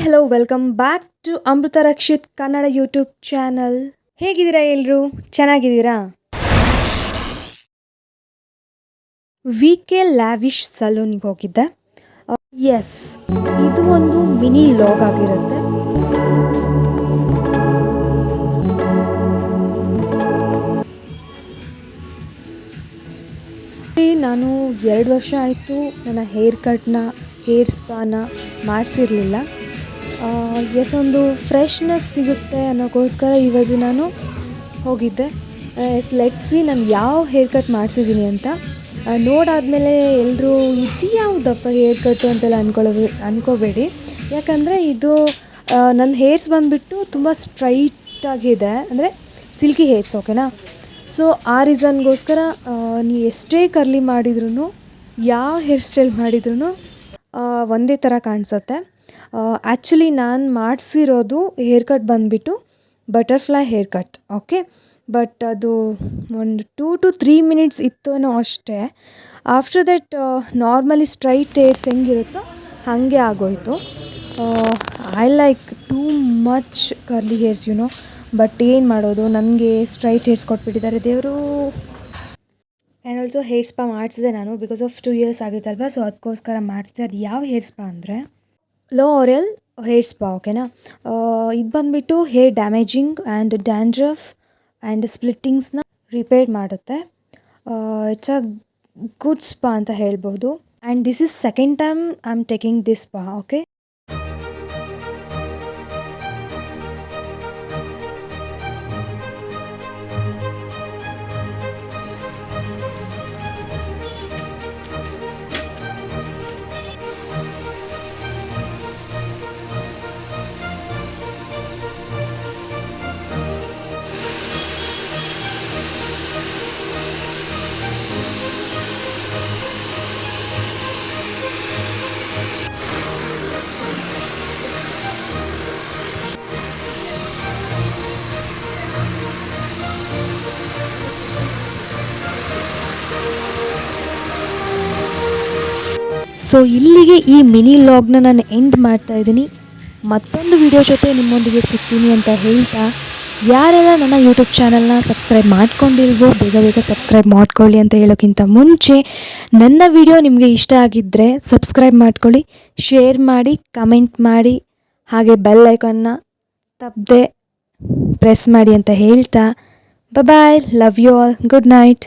Hello welcome back to Amrutha Rakshith Kannada YouTube channel. ಹೇಗಿದ್ದೀರಾ ಎಲ್ಲರೂ? ಚೆನ್ನಾಗಿದ್ದೀರಾ? ವಿ.ಕೆ. ಲ್ಯಾವಿಶ್ ಸಲೂನ್ಗೆ ಹೋಗಿದ್ದೆ. ಎಸ್, ಇದು ಒಂದು ಮಿನಿ ಲಾಗ್ ಆಗಿರುತ್ತೆ. ನಾನು 2 ವರ್ಷ ಆಯಿತು ನನ್ನ ಹೇರ್ ಸ್ಪಾನ ಮಾಡಿಸಿರಲಿಲ್ಲ. ಒಂದು ಫ್ರೆಶ್ನೆಸ್ ಸಿಗುತ್ತೆ ಅನ್ನೋಕ್ಕೋಸ್ಕರ ಇವತ್ತು ನಾನು ಹೋಗಿದ್ದೆ. ಲೆಟ್ಸಿ ನಾನು ಯಾವ ಹೇರ್ ಕಟ್ ಮಾಡಿಸಿದ್ದೀನಿ ಅಂತ ನೋಡಾದಮೇಲೆ ಎಲ್ಲರೂ ಇದು ಯಾವುದಪ್ಪ ಹೇರ್ ಕಟ್ಟು ಅಂತೆಲ್ಲ ಅಂದ್ಕೋಬೇಡಿ. ಯಾಕಂದರೆ ಇದು ನನ್ನ ಹೇರ್ಸ್ ಬಂದುಬಿಟ್ಟು ತುಂಬ ಸ್ಟ್ರೈಟಾಗಿದೆ, ಅಂದರೆ ಸಿಲ್ಕಿ ಹೇರ್ಸ್, ಓಕೆನಾ? ಸೊ ಆ ರೀಸನ್ಗೋಸ್ಕರ ನೀವು ಎಷ್ಟೇ ಕರ್ಲಿ ಮಾಡಿದ್ರೂ, ಯಾವ ಹೇರ್ ಸ್ಟೈಲ್ ಮಾಡಿದ್ರೂ ಒಂದೇ ಥರ ಕಾಣಿಸುತ್ತೆ. ಆ್ಯಕ್ಚುಲಿ ನಾನು ಮಾಡಿಸಿರೋದು ಹೇರ್ ಕಟ್ ಬಂದುಬಿಟ್ಟು butterfly hair cut, okay. But ಅದು ಒಂದು 2 to 3 minutes ಇತ್ತೇನೋ ಅಷ್ಟೇ. After that normally straight hairs ಹೆಂಗಿರುತ್ತೋ ಹಾಗೆ ಆಗೋಯಿತು. I like too much curly hairs but ಏನು ಮಾಡೋದು, ನನಗೆ ಸ್ಟ್ರೈಟ್ ಹೇರ್ಸ್ ಕೊಟ್ಬಿಟ್ಟಿದ್ದಾರೆ ದೇವರು. ಆ್ಯಂಡ್ ಆಲ್ಸೋ ಹೇರ್ ಸ್ಪಾ ಮಾಡಿಸಿದೆ ನಾನು, ಬಿಕಾಸ್ ಆಫ್ 2 years ಆಗಿತ್ತಲ್ವ, ಸೊ ಅದಕ್ಕೋಸ್ಕರ ಮಾಡಿಸಿದೆ. ಅದು ಯಾವ ಹೇರ್ ಸ್ಪಾ ಅಂದರೆ ಲೋರೆಲ್ ಹೇರ್ ಸ್ಪಾ, ಓಕೆನಾ? ಇದು ಬಂದುಬಿಟ್ಟು hair damaging and dandruff and ಸ್ಪ್ಲಿಟ್ಟಿಂಗ್ಸ್ನ ರಿಪೇರ್ ಮಾಡುತ್ತೆ. ಇಟ್ಸ್ ಅ ಗುಡ್ ಸ್ಪಾ ಅಂತ ಹೇಳ್ಬೋದು. And this is second time I am taking this spa, okay. So ಇಲ್ಲಿಗೆ ಈ ಮಿನಿ ಲಾಗ್ನ ನಾನು ಎಂಡ್ ಮಾಡ್ತಾ ಇದ್ದೀನಿ. ಮತ್ತೊಂದು ವಿಡಿಯೋ ಜೊತೆ ನಿಮ್ಮೊಂದಿಗೆ ಸಿಗ್ತೀನಿ ಅಂತ ಹೇಳ್ತಾ, ಯಾರೆಲ್ಲ ನನ್ನ ಯೂಟ್ಯೂಬ್ ಚಾನಲ್ನ ಸಬ್ಸ್ಕ್ರೈಬ್ ಮಾಡ್ಕೊಂಡಿಲ್ವೋ ಬೇಗ ಸಬ್ಸ್ಕ್ರೈಬ್ ಮಾಡ್ಕೊಳ್ಳಿ ಅಂತ ಹೇಳೋಕ್ಕಿಂತ ಮುಂಚೆ, ನನ್ನ ವಿಡಿಯೋ ನಿಮಗೆ ಇಷ್ಟ ಆಗಿದ್ದರೆ ಸಬ್ಸ್ಕ್ರೈಬ್ ಮಾಡ್ಕೊಳ್ಳಿ, ಶೇರ್ ಮಾಡಿ, ಕಮೆಂಟ್ ಮಾಡಿ, ಹಾಗೆ ಬೆಲ್ ಐಕಾನ್ನ ತಪ್ಪದೆ ಪ್ರೆಸ್ ಮಾಡಿ ಅಂತ ಹೇಳ್ತಾ, bye, love you all, good night.